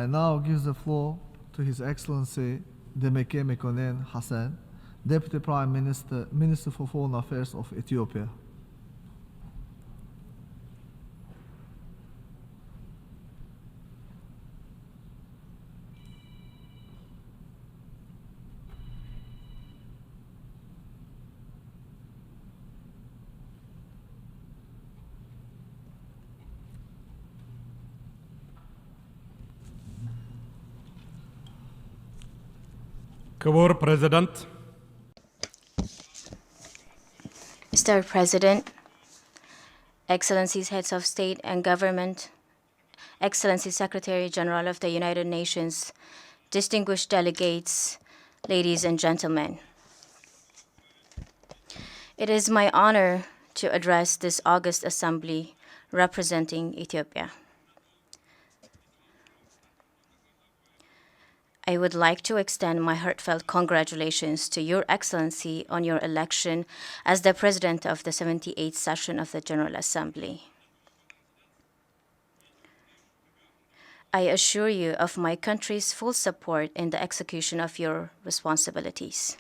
I now give the floor to His Excellency Demeke Mekonnen Hassan, Deputy Prime Minister, Minister for Foreign Affairs of Ethiopia. Kabur President, Mr. President, Excellencies, Heads of State and Government, Excellency Secretary General of the United Nations, distinguished delegates, ladies and gentlemen. It is my honor to address this august assembly representing Ethiopia. I would like to extend my heartfelt congratulations to Your Excellency on your election as the President of the 78th session of the General Assembly. I assure you of my country's full support in the execution of your responsibilities.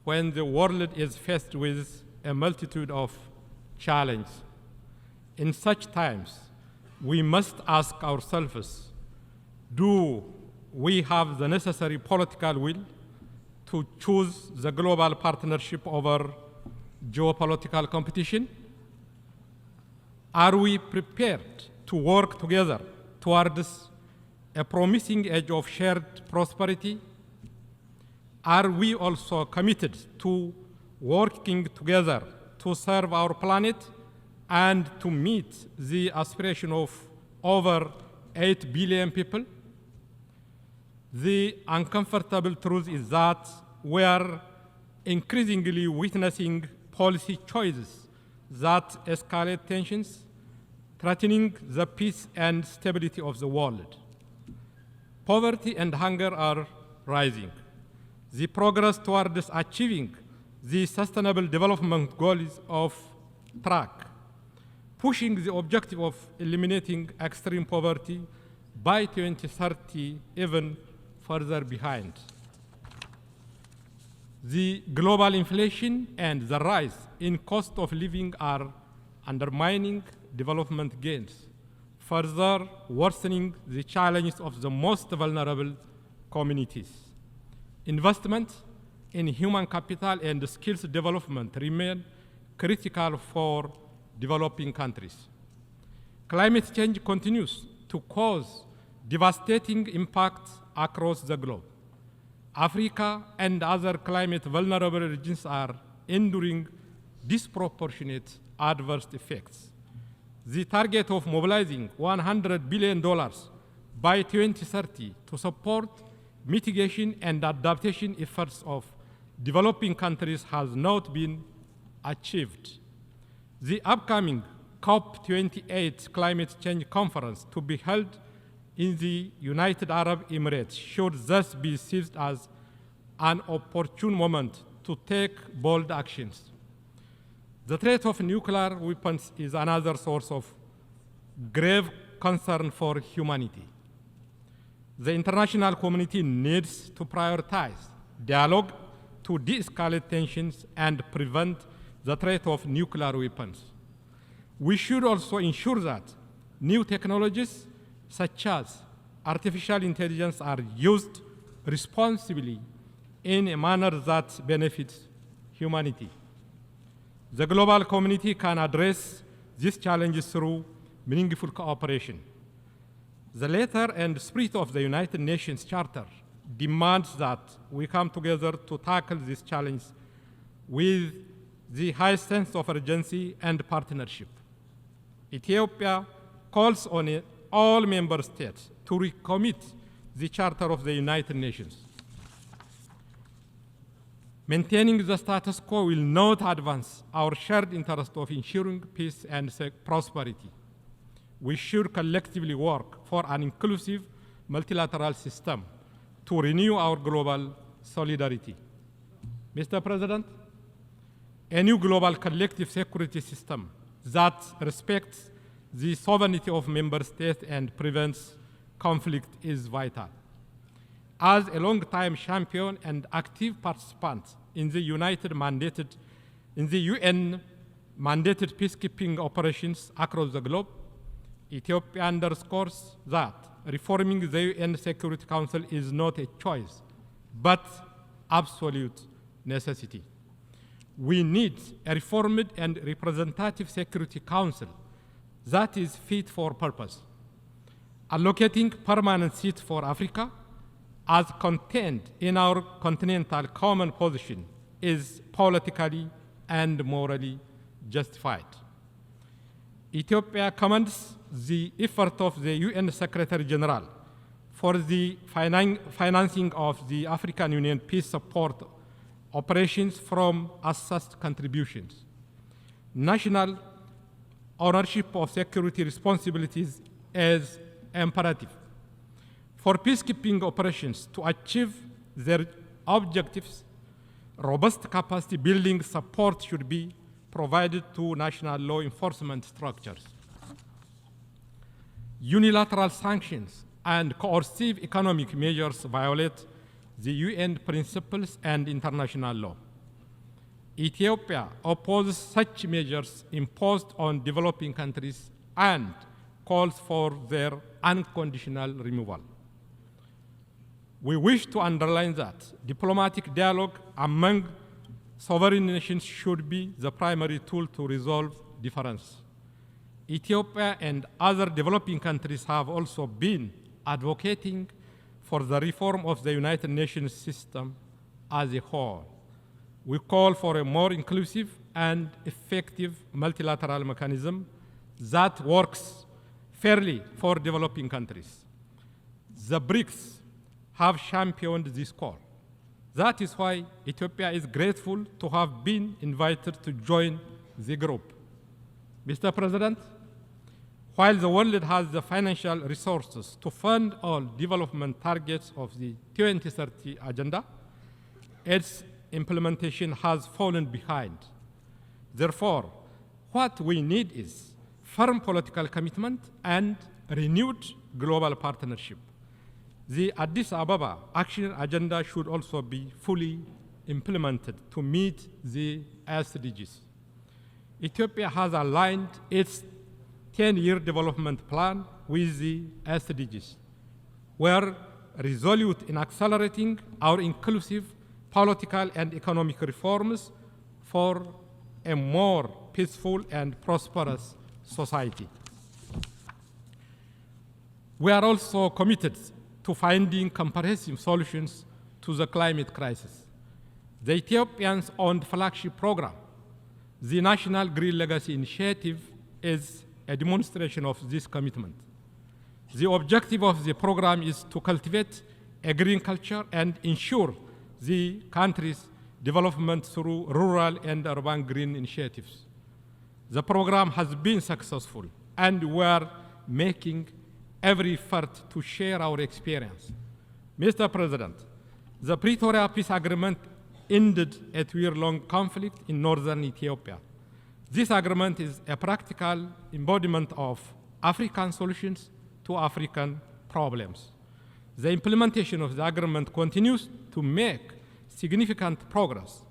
when the world is faced with a multitude of challenges, in such times, we must ask ourselves, do we have the necessary political will to choose the global partnership over geopolitical competition? Are we prepared to work together towards a promising age of shared prosperity? Are we also committed to working together to serve our planet and to meet the aspiration of over 8 billion people? The uncomfortable truth is that we are increasingly witnessing policy choices that escalate tensions, threatening the peace and stability of the world. Poverty and hunger are rising. The progress towards achieving the Sustainable Development Goals of track, pushing the objective of eliminating extreme poverty by 2030 even further behind. The global inflation and the rise in cost of living are undermining development gains, further worsening the challenges of the most vulnerable communities. Investment in human capital and skills development remain critical for developing countries. Climate change continues to cause devastating impacts across the globe. Africa and other climate vulnerable regions are enduring disproportionate adverse effects. The target of mobilizing $100 billion by 2030 to support mitigation and adaptation efforts of developing countries has not been achieved. The upcoming COP28 climate change conference to be held in the United Arab Emirates should thus be seized as an opportune moment to take bold actions. The threat of nuclear weapons is another source of grave concern for humanity. The international community needs to prioritize dialogue to de-escalate tensions and prevent the threat of nuclear weapons. We should also ensure that new technologies such as artificial intelligence are used responsibly in a manner that benefits humanity. The global community can address these challenges through meaningful cooperation. The letter and spirit of the United Nations Charter demands that we come together to tackle this challenge with the highest sense of urgency and partnership. Ethiopia calls on all member states to recommit the Charter of the United Nations. Maintaining the status quo will not advance our shared interest of ensuring peace and prosperity. We should collectively work for an inclusive multilateral system to renew our global solidarity. Mr. President, a new global collective security system that respects the sovereignty of member states and prevents conflict is vital. As a long-time champion and active participant in the UN mandated peacekeeping operations across the globe, Ethiopia underscores that reforming the UN Security Council is not a choice, but absolute necessity. We need a reformed and representative Security Council that is fit for purpose. Allocating permanent seats for Africa, as contained in our continental common position, is politically and morally justified. Ethiopia commends the effort of the UN Secretary General for the financing of the African Union peace support operations from assessed contributions. National ownership of security responsibilities is imperative. For peacekeeping operations to achieve their objectives, robust capacity building support should be provided to national law enforcement structures. Unilateral sanctions and coercive economic measures violate the UN principles and international law. Ethiopia opposes such measures imposed on developing countries and calls for their unconditional removal. We wish to underline that diplomatic dialogue among sovereign nations should be the primary tool to resolve differences. Ethiopia and other developing countries have also been advocating for the reform of the United Nations system as a whole. We call for a more inclusive and effective multilateral mechanism that works fairly for developing countries. The BRICS have championed this call. That is why Ethiopia is grateful to have been invited to join the group. Mr. President, while the world has the financial resources to fund all development targets of the 2030 Agenda, its implementation has fallen behind. Therefore, what we need is firm political commitment and renewed global partnership. The Addis Ababa Action Agenda should also be fully implemented to meet the SDGs. Ethiopia has aligned its 10-year development plan with the SDGs. We are resolute in accelerating our inclusive political and economic reforms for a more peaceful and prosperous society. We are also committed to finding comprehensive solutions to the climate crisis. The Ethiopians' own flagship program, the National Green Legacy Initiative, is a demonstration of this commitment. The objective of the program is to cultivate a green culture and ensure the country's development through rural and urban green initiatives. The program has been successful, and we are making every effort to share our experience. Mr. President, the Pretoria Peace Agreement ended a two-year-long conflict in northern Ethiopia. This agreement is a practical embodiment of African solutions to African problems. The implementation of the agreement continues to make significant progress,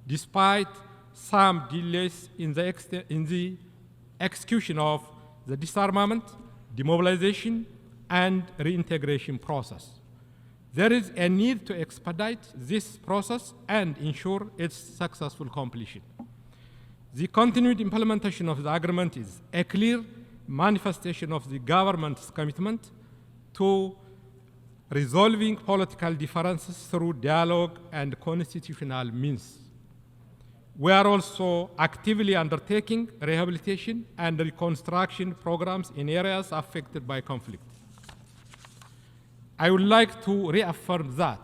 despite some delays in the execution of the disarmament, demobilization, and reintegration process. There is a need to expedite this process and ensure its successful completion. The continued implementation of the agreement is a clear manifestation of the government's commitment to resolving political differences through dialogue and constitutional means. We are also actively undertaking rehabilitation and reconstruction programs in areas affected by conflict. I would like to reaffirm that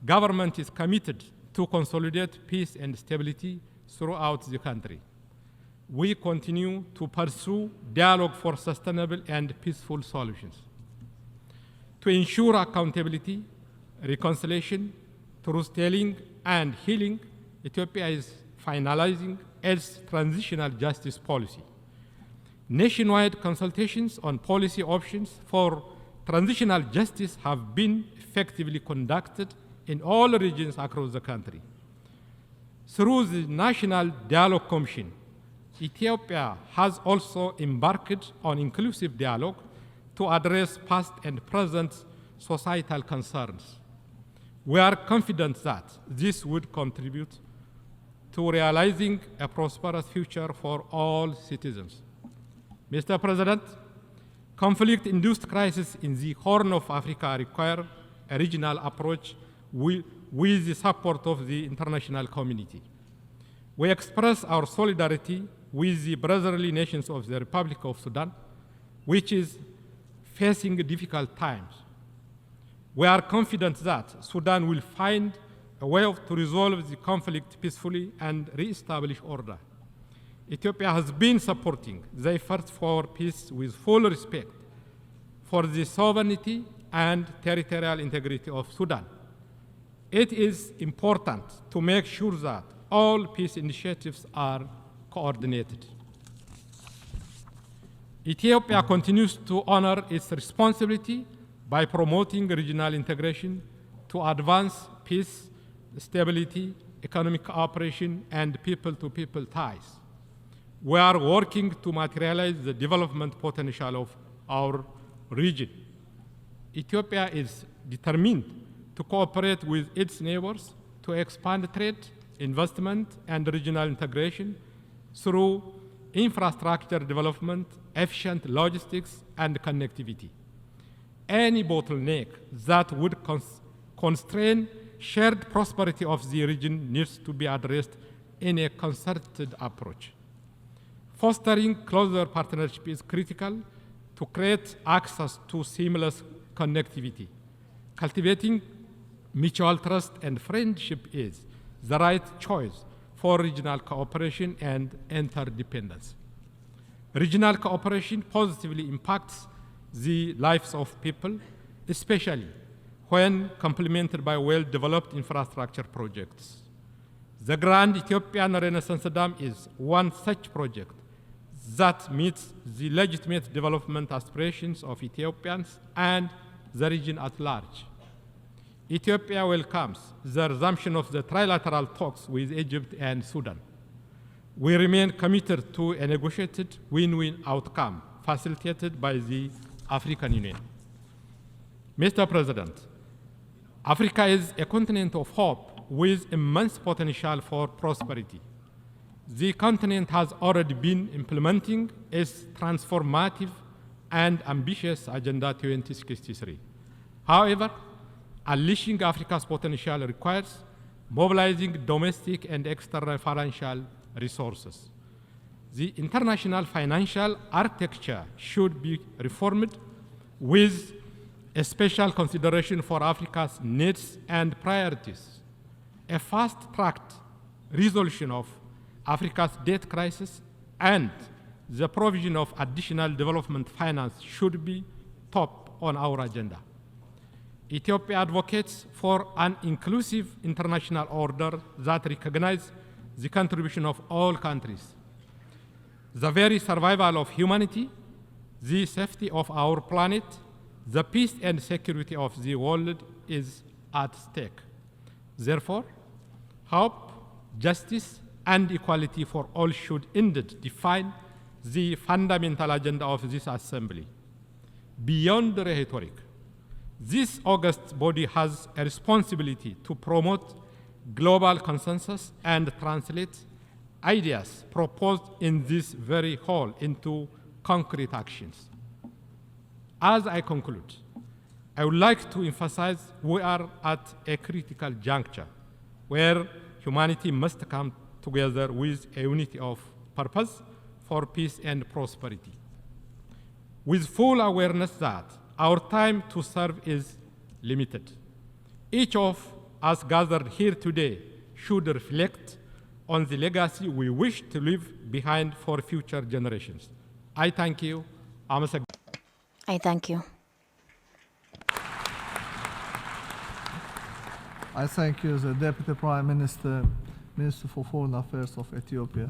government is committed to consolidate peace and stability throughout the country. We continue to pursue dialogue for sustainable and peaceful solutions. To ensure accountability, reconciliation, truth-telling, and healing, Ethiopia is finalizing its transitional justice policy. Nationwide consultations on policy options for transitional justice have been effectively conducted in all regions across the country. Through the National Dialogue Commission, Ethiopia has also embarked on inclusive dialogue to address past and present societal concerns. We are confident that this would contribute to realizing a prosperous future for all citizens. Mr. President, conflict-induced crises in the Horn of Africa require a regional approach with the support of the international community. We express our solidarity with the brotherly nations of the Republic of Sudan, which is facing difficult times. We are confident that Sudan will find a way to resolve the conflict peacefully and re-establish order. Ethiopia has been supporting the efforts for peace with full respect for the sovereignty and territorial integrity of Sudan. It is important to make sure that all peace initiatives are coordinated. Ethiopia continues to honor its responsibility by promoting regional integration to advance peace, stability, economic cooperation, and people-to-people ties. We are working to materialize the development potential of our region. Ethiopia is determined to cooperate with its neighbors to expand trade, investment, and regional integration through infrastructure development, efficient logistics, and connectivity. Any bottleneck that would constrain shared prosperity of the region needs to be addressed in a concerted approach. Fostering closer partnership is critical to create access to seamless connectivity. Cultivating mutual trust and friendship is the right choice for regional cooperation and interdependence. Regional cooperation positively impacts the lives of people, especially when complemented by well-developed infrastructure projects. The Grand Ethiopian Renaissance Dam is one such project that meets the legitimate development aspirations of Ethiopians and the region at large. Ethiopia welcomes the resumption of the trilateral talks with Egypt and Sudan. We remain committed to a negotiated win-win outcome facilitated by the African Union. Mr. President, Africa is a continent of hope with immense potential for prosperity. The continent has already been implementing its transformative and ambitious Agenda 2063. However, unleashing Africa's potential requires mobilizing domestic and external financial resources. The international financial architecture should be reformed with a special consideration for Africa's needs and priorities. A fast-tracked resolution of Africa's debt crisis and the provision of additional development finance should be top on our agenda. Ethiopia advocates for an inclusive international order that recognizes the contribution of all countries. The very survival of humanity, the safety of our planet, the peace and security of the world is at stake. Therefore, hope, justice, and equality for all should indeed define the fundamental agenda of this assembly. Beyond the rhetoric, this august body has a responsibility to promote global consensus and translate ideas proposed in this very hall into concrete actions. As I conclude, I would like to emphasize we are at a critical juncture where humanity must come together with a unity of purpose for peace and prosperity. With full awareness that our time to serve is limited, each of us gathered here today should reflect on the legacy we wish to leave behind for future generations. I thank you. I thank you. I thank you, the Deputy Prime Minister, Minister for Foreign Affairs of Ethiopia.